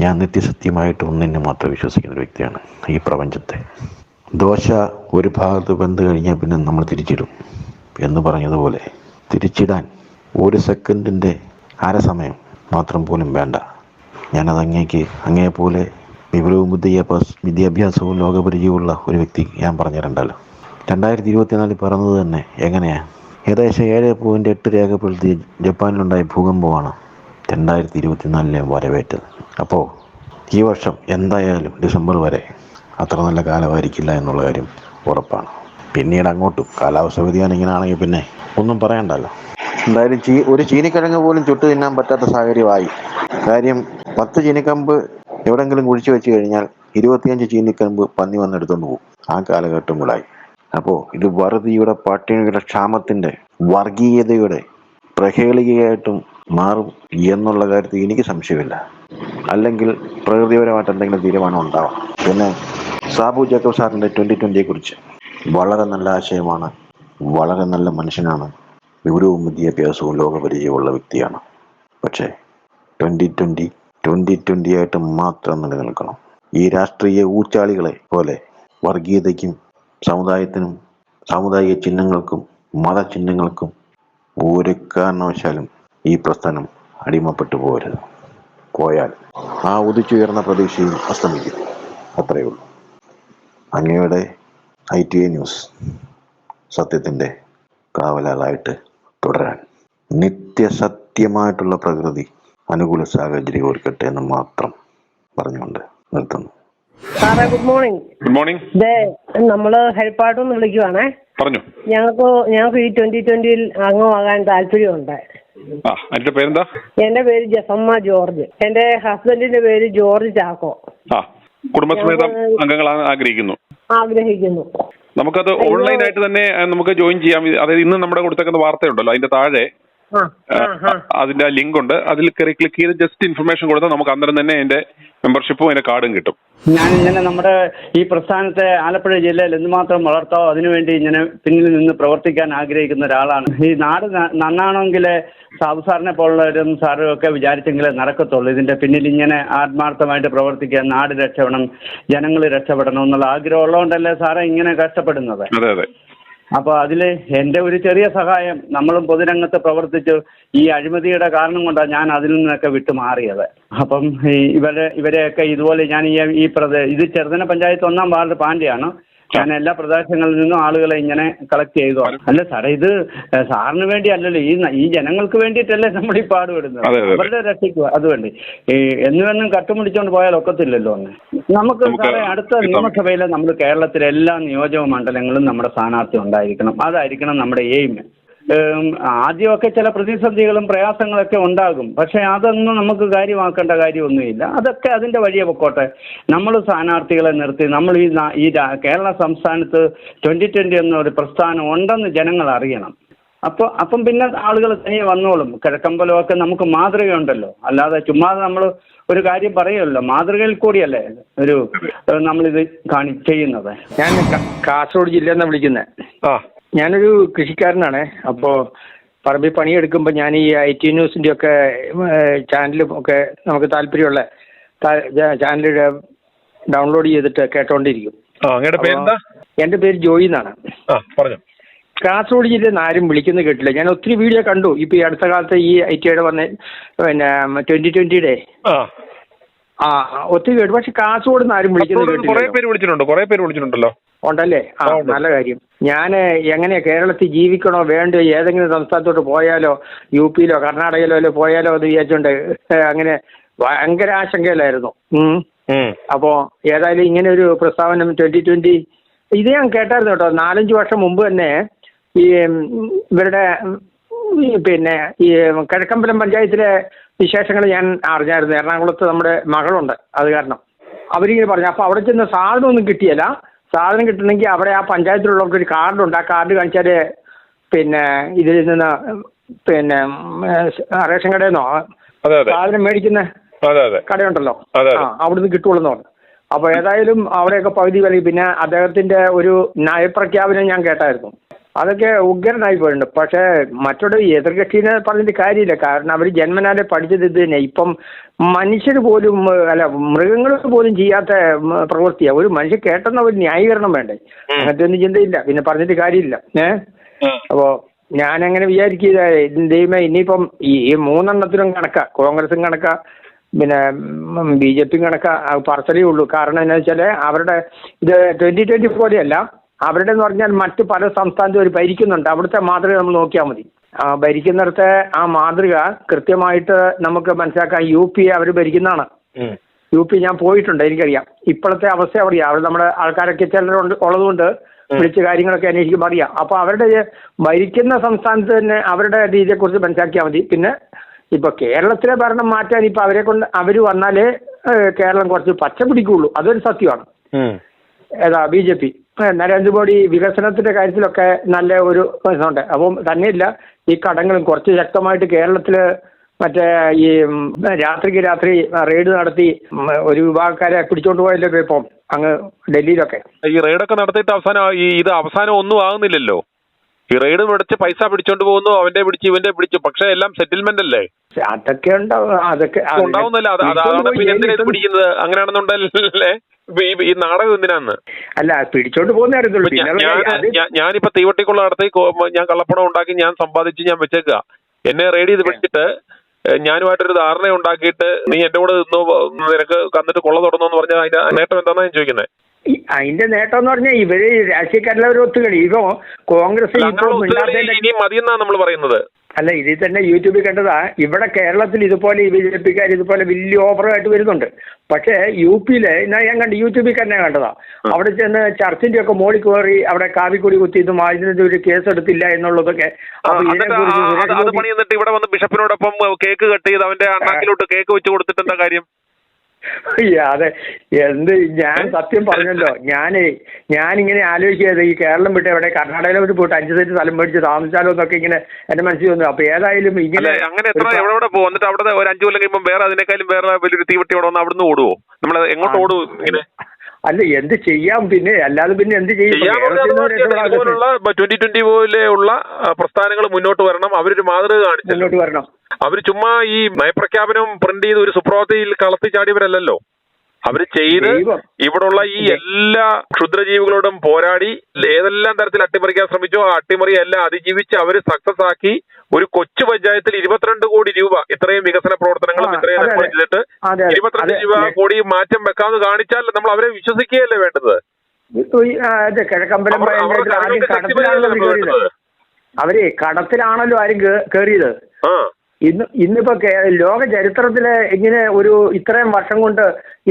[SPEAKER 7] ഞാൻ നിത്യസത്യമായിട്ട് ഒന്നിനെ മാത്രം വിശ്വസിക്കുന്ന ഒരു വ്യക്തിയാണ്, ഈ പ്രപഞ്ചത്തെ. ദോശ ഒരു ഭാഗത്ത് വെന്ത് കഴിഞ്ഞാൽ പിന്നെ നമ്മൾ തിരിച്ചിടും എന്ന് പറഞ്ഞതുപോലെ തിരിച്ചിടാൻ ഒരു സെക്കൻഡിൻ്റെ അരസമയം മാത്രം പോലും വേണ്ട. ഞാനത് അങ്ങേപോലെ വിവരവും വിദ്യാഭ്യാസവും ലോകപരിചയമുള്ള ഒരു വ്യക്തി ഞാൻ പറഞ്ഞിട്ടുണ്ടല്ലോ. 2024 പറഞ്ഞത് തന്നെ എങ്ങനെയാണ്? ഏകദേശം 7.8 രേഖപ്പെടുത്തി ജപ്പാനിലുണ്ടായ ഭൂകമ്പമാണ് 2024 വരവേറ്റത്. അപ്പോൾ ഈ വർഷം എന്തായാലും ഡിസംബർ വരെ അത്ര നല്ല കാലമായിരിക്കില്ല എന്നുള്ള കാര്യം ഉറപ്പാണ്. പിന്നീട് അങ്ങോട്ടും കാലാവസ്ഥ വ്യതിയാനം ഇങ്ങനെയാണെങ്കിൽ പിന്നെ ഒന്നും പറയണ്ടല്ലോ. എന്തായാലും ഒരു ചീനിക്കിഴങ്ങ് പോലും ചുട്ടു തിന്നാൻ പറ്റാത്ത സാഹചര്യമായി. കാര്യം 10 ചീനിക്കമ്പ് എവിടെങ്കിലും കുഴിച്ചു വെച്ച് കഴിഞ്ഞാൽ 25 ചീനിക്കമ്പ് പന്നി വന്നെടുത്തുകൊണ്ട് പോകും. ആ കാലഘട്ടം കൂടായി. അപ്പോൾ ഇത് വറുതിയുടെ, പട്ടിണിയുടെ, ക്ഷാമത്തിൻ്റെ, വർഗീയതയുടെ പ്രഹേളികയായിട്ടും മാറും എന്നുള്ള കാര്യത്തിൽ എനിക്ക് സംശയമില്ല. അല്ലെങ്കിൽ പ്രകൃതിപരമായിട്ട് എന്തെങ്കിലും തീരുമാനം ഉണ്ടാവാം. പിന്നെ സാബു ജേക്കബ് സാറിൻ്റെ 2020 കുറിച്ച് വളരെ നല്ല ആശയമാണ്. വളരെ നല്ല മനുഷ്യനാണ്. വിവരവും വിദ്യാഭ്യാസവും ലോകപരിചയമുള്ള വ്യക്തിയാണ്. പക്ഷേ 2020 ആയിട്ട് മാത്രം നിലനിൽക്കണം. ഈ രാഷ്ട്രീയ ഊച്ചാളികളെ പോലെ വർഗീയതയ്ക്കും സമുദായത്തിനും സാമുദായിക ചിഹ്നങ്ങൾക്കും മതചിഹ്നങ്ങൾക്കും ഒരു കാരണവശാലും ഈ പ്രസ്ഥാനം അടിമപ്പെട്ടു പോകരുത്. പോയാൽ ആ ഉദിച്ചുയർന്ന പ്രതീക്ഷയും അസ്തമിക്കും. അത്രയേ ഉള്ളൂ. അങ്ങയുടെ ITA ന്യൂസ് സത്യത്തിൻ്റെ കാവലാളായിട്ട് തുടരാൻ നിത്യസത്യമായിട്ടുള്ള പ്രകൃതി അനുകൂല സാഹചര്യം ഒരുക്കട്ടെ എന്ന് മാത്രം പറഞ്ഞുകൊണ്ട് നിർത്തുന്നു.
[SPEAKER 8] സാറേ, ഗുഡ് മോർണിംഗ്.
[SPEAKER 2] Good morning.
[SPEAKER 8] നമ്മള് ഹെൽപ്പായിട്ടൊന്ന് വിളിക്കുവാണേ.
[SPEAKER 2] പറഞ്ഞു.
[SPEAKER 8] ഞങ്ങൾക്ക് ഈ 2020 അംഗമാകാൻ താല്പര്യമുണ്ട്.
[SPEAKER 2] അതിന്റെ പേരെന്താ?
[SPEAKER 8] എന്റെ പേര് ജസമ്മ ജോർജ്. എന്റെ ഹസ്ബൻഡിന്റെ പേര് ജോർജ് ചാക്കോ.
[SPEAKER 2] കുടുംബസമേതം അംഗങ്ങളാണ് ആഗ്രഹിക്കുന്നു. നമുക്കത് ഓൺലൈനായിട്ട് തന്നെ നമുക്ക് ജോയിൻ ചെയ്യാം. അതായത് ഇന്ന് നമ്മുടെ കൊടുത്തേക്കുന്ന വാർത്തയുണ്ടല്ലോ, അതിന്റെ താഴെ അതിന്റെ ലിങ്ക് ഉണ്ട്. അതിൽ കയറി ക്ലിക്ക് ചെയ്ത് ജസ്റ്റ് ഇൻഫർമേഷൻ കൊടുത്താൽ നമുക്ക് അന്നേരം തന്നെ അതിന്റെ മെമ്പർഷിപ്പും അതിന്റെ കാർഡും കിട്ടും.
[SPEAKER 9] ഞാൻ ഇങ്ങനെ നമ്മുടെ ഈ പ്രസ്ഥാനത്തെ ആലപ്പുഴ ജില്ലയിൽ എന്തുമാത്രം വളർത്താവോ അതിനുവേണ്ടി ഇങ്ങനെ പിന്നിൽ നിന്ന് പ്രവർത്തിക്കാൻ ആഗ്രഹിക്കുന്ന ഒരാളാണ്. ഈ നാട് നന്നാണെങ്കിൽ സാബു സാറിനെ പോലുള്ളവരും സാറും ഒക്കെ വിചാരിച്ചെങ്കിലേ നടക്കത്തുള്ളൂ. ഇതിന്റെ പിന്നിൽ ഇങ്ങനെ ആത്മാർത്ഥമായിട്ട് പ്രവർത്തിക്കുക, നാട് രക്ഷപ്പെടണം, ജനങ്ങൾ രക്ഷപ്പെടണം എന്നുള്ള ആഗ്രഹം ഉള്ളതുകൊണ്ടല്ലേ സാറേ ഇങ്ങനെ കഷ്ടപ്പെടുന്നത്.
[SPEAKER 2] അതെ.
[SPEAKER 9] അപ്പോൾ അതിൽ എൻ്റെ ഒരു ചെറിയ സഹായം, നമ്മളും പൊതുരംഗത്ത് പ്രവർത്തിച്ചു ഈ അഴിമതിയുടെ കാരണം കൊണ്ടാണ് ഞാൻ അതിൽ നിന്നൊക്കെ വിട്ടുമാറിയത്. അപ്പം ഇവരെയൊക്കെ ഇതുപോലെ ഞാൻ ഇത് ചെറുതന പഞ്ചായത്ത് 1-ാം വാർഡ് പാണ്ഡ്യയാണ്. ഞാൻ എല്ലാ പ്രദേശങ്ങളിൽ നിന്നും ആളുകളെ ഇങ്ങനെ കളക്ട് ചെയ്തു. അല്ല സാറേ, ഇത് സാറിന് വേണ്ടി അല്ലല്ലോ, ഈ ജനങ്ങൾക്ക് വേണ്ടിയിട്ടല്ലേ നമ്മൾ ഈ പാടുപെടുന്നത്, അവരുടെ രക്ഷയ്ക്ക്. അതുവേണ്ടി എന്നുവെന്നും കട്ടുമുടിച്ചോണ്ട് പോയാൽ ഒക്കത്തില്ലല്ലോ. നമുക്ക് സാറേ അടുത്ത നിയമസഭയിൽ നമ്മൾ കേരളത്തിലെ എല്ലാ നിയോജക മണ്ഡലങ്ങളും നമ്മുടെ സ്ഥാനാർത്ഥി ഉണ്ടായിരിക്കണം. അതായിരിക്കണം നമ്മുടെ എയിം. ആദ്യമൊക്കെ ചില പ്രതിസന്ധികളും പ്രയാസങ്ങളൊക്കെ ഉണ്ടാകും. പക്ഷേ അതൊന്നും നമുക്ക് കാര്യമാക്കേണ്ട കാര്യമൊന്നുമില്ല. അതൊക്കെ അതിൻ്റെ വഴിയെ പൊക്കോട്ടെ. നമ്മൾ സ്ഥാനാർത്ഥികളെ നിർത്തി നമ്മൾ ഈ കേരള സംസ്ഥാനത്ത് 2020 എന്നൊരു പ്രസ്ഥാനം ഉണ്ടെന്ന് ജനങ്ങൾ അറിയണം. അപ്പം പിന്നെ ആളുകൾ തനിയെ വന്നോളും. കിഴക്കമ്പലമൊക്കെ നമുക്ക് മാതൃകയുണ്ടല്ലോ. അല്ലാതെ ചുമ്മാതെ നമ്മൾ ഒരു കാര്യം പറയുമല്ലോ, മാതൃകയിൽ കൂടിയല്ലേ നമ്മളിത് ചെയ്യുന്നത്.
[SPEAKER 10] ഞാൻ കാസർഗോഡ് ജില്ലയിൽ നിന്നാണ് വിളിക്കുന്നത്. ഞാനൊരു കൃഷിക്കാരനാണ്. അപ്പോൾ പറമ്പിൽ പണിയെടുക്കുമ്പോൾ ഞാൻ ഈ IT ന്യൂസിൻ്റെ ഒക്കെ ചാനലും ഒക്കെ നമുക്ക് താല്പര്യമുള്ള ചാനൽ ഡൗൺലോഡ് ചെയ്തിട്ട് കേട്ടോണ്ടിരിക്കും. എൻ്റെ പേര് ജോയി എന്നാണ്. കാസർഗോഡ് ജില്ലയിൽ നിന്ന് ആരും വിളിക്കുന്നത് കേട്ടില്ല. ഞാൻ ഒത്തിരി വീഡിയോ കണ്ടു. ഇപ്പൊ ഈ അടുത്ത കാലത്ത് ഈ ITയുടെ വന്ന് പിന്നെ 2020 ഒത്തിരി കേട്ടു. പക്ഷെ കാസർഗോഡ് നിന്ന് ആരും വിളിക്കുന്നത് കേട്ടില്ല. ഉണ്ടല്ലേ? നല്ല കാര്യം. ഞാൻ എങ്ങനെയാ കേരളത്തിൽ ജീവിക്കണോ വേണ്ടോ, ഏതെങ്കിലും സംസ്ഥാനത്തോട്ട് പോയാലോ UPയിലോ കർണാടകയിലോ പോയാലോ എന്ന് വിചാരിച്ചോണ്ട് അങ്ങനെ ഭയങ്കര ആശങ്കയിലായിരുന്നു. അപ്പോ ഏതായാലും ഇങ്ങനെ ഒരു പ്രസ്താവന 2020 ഇത് ഞാൻ കേട്ടായിരുന്നു കേട്ടോ. 4-5 വർഷം മുമ്പ് തന്നെ ഈ ഇവരുടെ പിന്നെ ഈ കിഴക്കമ്പലം പഞ്ചായത്തിലെ വിശേഷങ്ങൾ ഞാൻ അറിഞ്ഞായിരുന്നു. എറണാകുളത്ത് നമ്മുടെ മകളുണ്ട്. അത് കാരണം അവരിങ്ങനെ പറഞ്ഞു. അപ്പോൾ അവിടെ ചെന്ന് സാധനമൊന്നും കിട്ടിയല്ല. സാധനം കിട്ടണമെങ്കിൽ അവിടെ ആ പഞ്ചായത്തിലുള്ളവർക്ക് ഒരു കാർഡുണ്ട്. ആ കാർഡ് കാണിച്ചാൽ പിന്നെ ഇതിൽ നിന്ന് പിന്നെ റേഷൻ കടയിൽ നിന്നോ സാധനം മേടിക്കുന്ന കടയുണ്ടല്ലോ, അവിടുന്ന് കിട്ടുള്ളൂ പറഞ്ഞു. അപ്പോൾ ഏതായാലും അവിടെയൊക്കെ പകുതി വില. പിന്നെ അദ്ദേഹത്തിൻ്റെ ഒരു നയപ്രഖ്യാപനം ഞാൻ കേട്ടായിരുന്നു. അതൊക്കെ ഉഗ്രനായി പോയിട്ടുണ്ട്. പക്ഷേ മറ്റൊരു എതിർകക്ഷിനെ പറഞ്ഞിട്ട് കാര്യമില്ല. കാരണം അവർ ജന്മനാലെ പഠിച്ചത് ഇത് തന്നെ. ഇപ്പം മനുഷ്യർ പോലും അല്ല മൃഗങ്ങൾ പോലും ചെയ്യാത്ത പ്രവൃത്തിയാണ്. ഒരു മനുഷ്യൻ കേട്ടെന്ന ഒരു ന്യായീകരണം വേണ്ടേ? അങ്ങനത്തെ ഒന്നും ചിന്തയില്ല. പിന്നെ പറഞ്ഞിട്ട് കാര്യമില്ല. അപ്പോൾ ഞാനങ്ങനെ വിചാരിക്കുക, ദൈവമേ ഇനിയിപ്പം ഈ 3 കണക്കാ, കോൺഗ്രസും കണക്കാ, പിന്നെ BJP കണക്കാ പറച്ചലേ ഉള്ളൂ. കാരണം എന്താ വെച്ചാൽ അവരുടെ ഇത് 2020 പോലെയല്ല. അവരുടെ എന്ന് പറഞ്ഞാൽ മറ്റ് പല സംസ്ഥാനത്തും അവർ ഭരിക്കുന്നുണ്ട്. അവിടുത്തെ മാതൃക നമ്മൾ നോക്കിയാൽ മതി. ഭരിക്കുന്നിടത്തെ ആ മാതൃക കൃത്യമായിട്ട് നമുക്ക് മനസ്സിലാക്കാൻ UP അവർ ഭരിക്കുന്നതാണ്. UP ഞാൻ പോയിട്ടുണ്ട്, എനിക്കറിയാം. ഇപ്പോഴത്തെ അവസ്ഥ അറിയാം. അവിടെ നമ്മുടെ ആൾക്കാരൊക്കെ ചിലരുണ്ട് ഉള്ളതുകൊണ്ട് വിളിച്ച കാര്യങ്ങളൊക്കെ അന്വേഷിക്കുമ്പോൾ അറിയാം. അപ്പോൾ അവരുടെ ഭരിക്കുന്ന സംസ്ഥാനത്ത് തന്നെ അവരുടെ രീതിയെക്കുറിച്ച് മനസ്സിലാക്കിയാൽ മതി. പിന്നെ ഇപ്പൊ കേരളത്തിലെ ഭരണം മാറ്റാൻ ഇപ്പൊ അവർ വന്നാലേ കേരളം കുറച്ച് പച്ച പിടിക്കുള്ളൂ. അതൊരു സത്യമാണ്. BJP നരേന്ദ്രമോദി വികസനത്തിന്റെ കാര്യത്തിലൊക്കെ നല്ല ഒരു ഉണ്ട്. അപ്പം തന്നെയില്ല ഈ കടങ്ങളും കുറച്ച് ശക്തമായിട്ട് കേരളത്തിൽ മറ്റേ ഈ രാത്രിക്ക് രാത്രി റെയ്ഡ് നടത്തി ഒരു വിഭാഗക്കാരെ പിടിച്ചോണ്ട് പോയല്ലോ ഇപ്പം അങ്ങ് ഡൽഹിയിലൊക്കെ.
[SPEAKER 2] ഈ റെയ്ഡൊക്കെ നടത്തിയിട്ട് അവസാനം ഒന്നും ആകുന്നില്ലല്ലോ. ഈ റെയ്ഡ് പിടിച്ച് പൈസ പിടിച്ചോണ്ട് പോകുന്നു, അവന്റെ പിടിച്ച് ഇവന്റെ പിടിച്ചു. പക്ഷെ എല്ലാം സെറ്റിൽമെന്റ് അല്ലേ?
[SPEAKER 10] അതൊക്കെ ഉണ്ടാവും. അതൊക്കെ
[SPEAKER 2] ഉണ്ടാവുന്നല്ല. അതാണ് പിന്നെ എന്തിനാ ഇത് പിടിക്കുന്നത്? അങ്ങനെയാണെന്നുണ്ടല്ലേ ഈ നാടകം എന്തിനാന്ന്?
[SPEAKER 10] അല്ല പിടിച്ചോണ്ട് പോകുന്ന
[SPEAKER 2] ഞാനിപ്പോ തീവട്ടിക്കുള്ള നടത്തി ഞാൻ കള്ളപ്പണം ഉണ്ടാക്കി ഞാൻ സമ്പാദിച്ച് ഞാൻ വെച്ചേക്കുക. എന്നെ റെയ്ഡ് ചെയ്ത് പിടിച്ചിട്ട് ഞാനുമായിട്ടൊരു ധാരണ ഉണ്ടാക്കിയിട്ട് നീ എന്റെ കൂടെ നിന്നു, നിനക്ക് കന്നിട്ട് കൊള്ള തുടർന്നു പറഞ്ഞാൽ അതിന്റെ നേട്ടം എന്താണെന്ന് ഞാൻ ചോദിക്കുന്നത്.
[SPEAKER 10] അതിന്റെ നേട്ടം എന്ന് പറഞ്ഞാൽ ഇവര് രാഷ്ട്രീയക്കാരെല്ലാവരും ഒത്തുകളി. ഇപ്പോ കോൺഗ്രസ്
[SPEAKER 2] ഇനി മതിയെന്നാണ് നമ്മൾ പറയുന്നത്.
[SPEAKER 10] അല്ല ഇതിൽ തന്നെ യൂട്യൂബിൽ കണ്ടതാ. ഇവിടെ കേരളത്തിൽ ഇതുപോലെ BJPക്കാർ ഇതുപോലെ വലിയ ഓഫറായിട്ട് വരുന്നുണ്ട്. പക്ഷേ UPയില് ഞാൻ കണ്ട് യൂട്യൂബിൽ തന്നെ കണ്ടതാ. അവിടെ ചെന്ന് ചർച്ചിന്റെ ഒക്കെ മോളിൽ കയറി അവിടെ കാവിക്കൊടി കുത്തിയതും അതിനൊരു ഒരു കേസ് എടുത്തില്ല എന്നുള്ളതൊക്കെ.
[SPEAKER 2] ഇവിടെ വന്ന് ബിഷപ്പിനോടൊപ്പം കേക്ക് കട്ട് ചെയ്ത് അവന്റെ അണ്ണാക്കിലോട്ട് കേക്ക് വെച്ച് കൊടുത്തിട്ട് എന്താ കാര്യം?
[SPEAKER 10] അതെ ഞാൻ സത്യം പറഞ്ഞല്ലോ. ഞാനിങ്ങനെ ആലോചിക്കാതെ ഈ കേരളം വിട്ട് എവിടെ കർണാടകയിലോട്ട് പോയിട്ട് 5 സെന്റ് സ്ഥലം മേടിച്ച് താമസിച്ചാലോ എന്നൊക്കെ ഇങ്ങനെ എന്റെ മനസ്സിൽ വന്നു. അപ്പൊ ഏതായാലും ഇങ്ങനെ
[SPEAKER 2] അങ്ങനെ എവിടെ പോകും? എന്നിട്ട് അവിടെ ഒരു 5 കൊല്ലം കഴിയുമ്പോൾ വേറെ അതിനേക്കാളും വേറെ വലിയൊരു തീവട്ടി അവിടെ വന്ന് അവിടുന്ന് ഓടുവോ? നമ്മൾ എങ്ങോട്ട് ഓടുവോ ഇങ്ങനെ?
[SPEAKER 10] അല്ല എന്ത് ചെയ്യാം പിന്നെ, അല്ലാതെ പിന്നെ എന്ത് ചെയ്യും?
[SPEAKER 2] 2020 പോലെയുള്ള പ്രസ്ഥാനങ്ങൾ മുന്നോട്ട് വരണം. അവരൊരു മാതൃക കാണിച്ചു മുന്നോട്ട് വരണം. അവര് ചുമ്മാ ഈ നയപ്രഖ്യാപനവും പ്രിന്റ് ചെയ്ത് ഒരു സുപ്രഭാതത്തിൽ കളത്തി ചാടിയവരല്ലോ. അവര് ചെയ്ത് ഇവിടെയുള്ള ഈ എല്ലാ ക്ഷുദ്രജീവികളോടും പോരാടി ഏതെല്ലാം തരത്തിൽ അട്ടിമറിക്കാൻ ശ്രമിച്ചോ ആ അട്ടിമറിയെല്ലാം അതിജീവിച്ച് അവര് സക്സസ് ആക്കി ഒരു കൊച്ചു പഞ്ചായത്തിൽ 22 കോടി രൂപ ഇത്രയും വികസന പ്രവർത്തനങ്ങളും ഇത്രയും ചെയ്തിട്ട് 22 കോടി മാറ്റം വെക്കാമെന്ന് കാണിച്ചാൽ നമ്മൾ അവരെ വിശ്വസിക്കുകയല്ലേ വേണ്ടത്?
[SPEAKER 10] അവര് കടത്തിലാണല്ലോ ആരും കയറിയത്. ഇന്നിപ്പോ ലോക ചരിത്രത്തിലെ ഇങ്ങനെ ഇത്രയും വർഷം കൊണ്ട്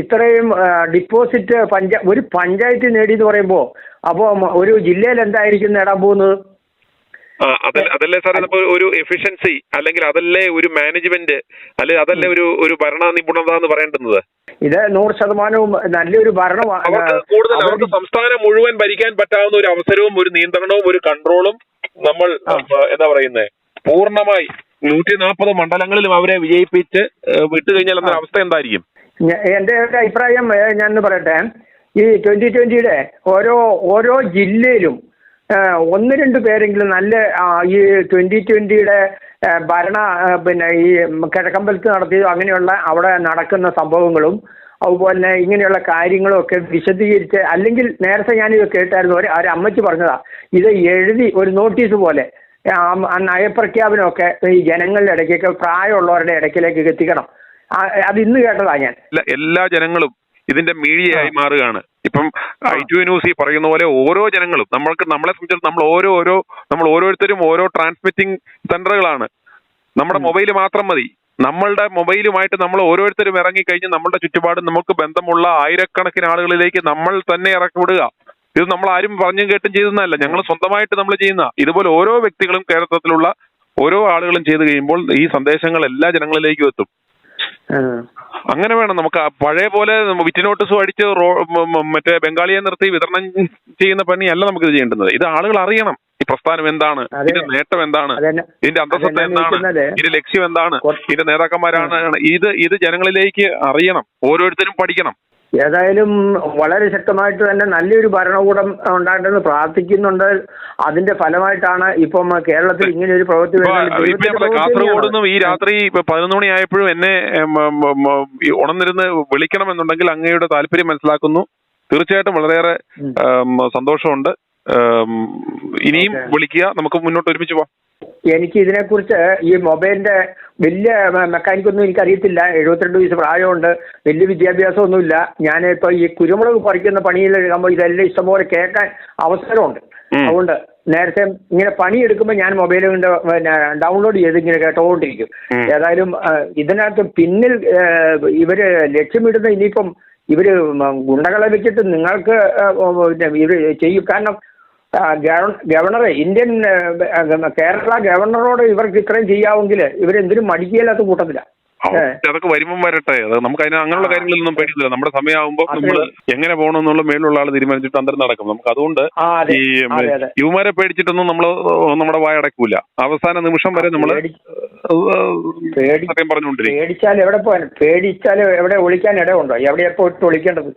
[SPEAKER 10] ഇത്രയും ഡിപ്പോസിറ്റ് ഒരു പഞ്ചായത്ത് നേടിയെന്ന് പറയുമ്പോ അപ്പോ ഒരു ജില്ലയിൽ എന്തായിരിക്കും നേടാൻ പോകുന്നത്?
[SPEAKER 2] അതല്ലേ സാറേ നമുക്ക് ഒരു എഫിഷ്യൻസി, അല്ലെങ്കിൽ അതല്ലേ ഒരു മാനേജ്മെന്റ്, അല്ലെങ്കിൽ അതല്ലേ ഒരു ഭരണ നിപുണത എന്ന് പറയേണ്ടുന്നത്?
[SPEAKER 10] ഇത് 100% നല്ലൊരു ഭരണമാണ്.
[SPEAKER 2] അവർക്ക് സംസ്ഥാനം മുഴുവൻ ഭരിക്കാൻ പറ്റാവുന്ന ഒരു അവസരവും ഒരു നിയന്ത്രണവും ഒരു കൺട്രോളും നമ്മൾ എന്താ പറയുന്നത് പൂർണ്ണമായി 140 മണ്ഡലങ്ങളിലും അവരെ വിജയിപ്പിച്ച് വിട്ടുകഴിഞ്ഞാൽ എന്നൊരു അവസ്ഥ എന്തായിരിക്കും?
[SPEAKER 10] എന്റെ ഒരു അഭിപ്രായം ഞാൻ പറയട്ടെ. ഈ 2020 ഓരോ ജില്ലയിലും 1-2 പേരെങ്കിലും നല്ല ഈ 2020 ഭരണ പിന്നെ ഈ കിഴക്കമ്പലത്ത് നടത്തിയതോ അങ്ങനെയുള്ള അവിടെ നടക്കുന്ന സംഭവങ്ങളും അതുപോലെ ഇങ്ങനെയുള്ള കാര്യങ്ങളും ഒക്കെ വിശദീകരിച്ച്, അല്ലെങ്കിൽ നേരത്തെ ഞാനിത് കേട്ടായിരുന്നു, ഒരു അമ്മച്ചി പറഞ്ഞതാ, ഇത് എഴുതി ഒരു നോട്ടീസ് പോലെ നയപ്രഖ്യാപനമൊക്കെ ഈ ജനങ്ങളുടെ ഇടയ്ക്കൊക്കെ പ്രായമുള്ളവരുടെ ഇടയ്ക്കിലേക്ക് എത്തിക്കണം. അത് ഇന്ന് കേട്ടതാ ഞാൻ.
[SPEAKER 2] എല്ലാ ജനങ്ങളും ഇതിന്റെ മീഡിയയായി മാറുകയാണ്. ഇപ്പം i2 ന്യൂസ് ഈ പറയുന്ന പോലെ ഓരോ ജനങ്ങളും നമ്മളെ സംബന്ധിച്ചിടത്തോളം നമ്മൾ ഓരോരുത്തരും ഓരോ ട്രാൻസ്മിറ്റിംഗ് സെന്ററുകളാണ്. നമ്മുടെ മൊബൈൽ മാത്രം മതി. നമ്മളുടെ മൊബൈലുമായിട്ട് നമ്മൾ ഓരോരുത്തരും ഇറങ്ങിക്കഴിഞ്ഞ് നമ്മളുടെ ചുറ്റുപാടും നമുക്ക് ബന്ധമുള്ള ആയിരക്കണക്കിന് ആളുകളിലേക്ക് നമ്മൾ തന്നെ ഇറക്കി വിടുക. ഇത് നമ്മൾ ആരും പറഞ്ഞും കേട്ടും ചെയ്യുന്നതല്ല, ഞങ്ങൾ സ്വന്തമായിട്ട് നമ്മൾ ചെയ്യുന്ന. ഇതുപോലെ ഓരോ വ്യക്തികളും കേരളത്തിലുള്ള ഓരോ ആളുകളും ചെയ്തു കഴിയുമ്പോൾ ഈ സന്ദേശങ്ങൾ എല്ലാ ജനങ്ങളിലേക്കും എത്തും. അങ്ങനെ വേണം നമുക്ക്. പഴയ പോലെ വിറ്റ് നോട്ടീസും അടിച്ച് മറ്റേ ബംഗാളിയെ നിർത്തി വിതരണം ചെയ്യുന്ന പണിയല്ല നമുക്കിത് ചെയ്യേണ്ടത്. ഇത് ആളുകൾ അറിയണം, ഈ പ്രസ്ഥാനം എന്താണ്, ഇതിന്റെ നേട്ടം എന്താണ്, ഇതിന്റെ അന്തസ്സത്ത എന്താണ്, ഇതിന്റെ ലക്ഷ്യം എന്താണ്, ഇതിന്റെ നേതാക്കന്മാരാണ്. ഇത് ജനങ്ങളിലേക്ക് അറിയണം, ഓരോരുത്തരും പഠിക്കണം.
[SPEAKER 10] ഏതായാലും വളരെ ശക്തമായിട്ട് തന്നെ നല്ലൊരു ഭരണകൂടം ഉണ്ടാകട്ടെന്ന് പ്രാർത്ഥിക്കുന്നുണ്ട്. അതിന്റെ ഫലമായിട്ടാണ് ഇപ്പം കേരളത്തിൽ ഇങ്ങനെ ഒരു പ്രവൃത്തി.
[SPEAKER 2] കാസർഗോഡൊന്നും ഈ രാത്രി 11 മണി ആയപ്പോഴും എന്നെ ഉണർന്നിരുന്ന് വിളിക്കണമെന്നുണ്ടെങ്കിൽ അങ്ങയുടെ താല്പര്യം മനസ്സിലാക്കുന്നു. തീർച്ചയായിട്ടും വളരെയേറെ സന്തോഷമുണ്ട്. ഇനിയും വിളിക്കുക, നമുക്ക് മുന്നോട്ട് ഒരുമിച്ച് പോവാം.
[SPEAKER 10] എനിക്ക് ഇതിനെക്കുറിച്ച് ഈ മൊബൈലിന്റെ വലിയ മെക്കാനിക്കൊന്നും എനിക്കറിയത്തില്ല. 72 വയസ്സ് പ്രായമുണ്ട്, വലിയ വിദ്യാഭ്യാസമൊന്നുമില്ല. ഞാനിപ്പോൾ ഈ കുരുമുളക് പറിക്കുന്ന പണിയിൽ എടുക്കുമ്പോൾ ഇതെല്ലാം ഇഷ്ടംപോലെ കേൾക്കാൻ അവസരമുണ്ട്. അതുകൊണ്ട് നേരത്തെ ഇങ്ങനെ പണിയെടുക്കുമ്പോൾ ഞാൻ മൊബൈൽ കൊണ്ട് പിന്നെ ഡൗൺലോഡ് ചെയ്ത് ഇങ്ങനെ കേട്ടോണ്ടിരിക്കും. ഏതായാലും ഇതിനകത്ത് പിന്നിൽ ഇവര് ലക്ഷ്യമിടുന്ന ഇനിയിപ്പം ഇവര് ഗുണ്ടകളെ വെച്ചിട്ട് നിങ്ങൾക്ക് ഇവര് ചെയ്യും. കാരണം ഗവർണറെ ഇന്ത്യൻ കേരള ഗവർണറോട് ഇവർക്ക് ഇത്രയും ചെയ്യാമെങ്കിൽ ഇവരെന്തിനും മടിക്കുകയില്ലാത്ത കൂട്ടത്തില്ല.
[SPEAKER 2] അതൊക്കെ വരുമ്പം വരട്ടെ. നമുക്ക് അതിന് അങ്ങനെയുള്ള കാര്യങ്ങളൊന്നും പേടിയില്ല. നമ്മുടെ സമയമാകുമ്പോൾ നമ്മൾ എങ്ങനെ പോകണമെന്നുള്ള മേലുള്ള ആൾ തീരുമാനിച്ചിട്ട് അന്തരം നടക്കും. നമുക്ക് അതുകൊണ്ട് ഈ യുവമാരെ പേടിച്ചിട്ടൊന്നും നമ്മൾ നമ്മുടെ വായ അടക്കൂല. അവസാന നിമിഷം വരെ നമ്മൾ സത്യം പറഞ്ഞുകൊണ്ടിരിക്കും.
[SPEAKER 10] പേടിച്ചാൽ എവിടെ പോകാൻ, പേടിച്ചാൽ എവിടെ ഒളിക്കാൻ ഇടമുണ്ടോ? എവിടെയാ പോയിട്ട് ഒളിക്കേണ്ടത്?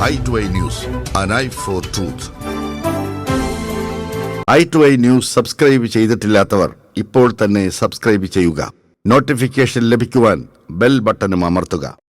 [SPEAKER 11] i2i News, an eye for truth. i2i News subscribe ചെയ്തിട്ടില്ലാത്തവർ ഇപ്പോൾ തന്നെ സബ്സ്ക്രൈബ് ചെയ്യുക. നോട്ടിഫിക്കേഷൻ ലഭിക്കുവാൻ ബെൽ ബട്ടണും അമർത്തുക.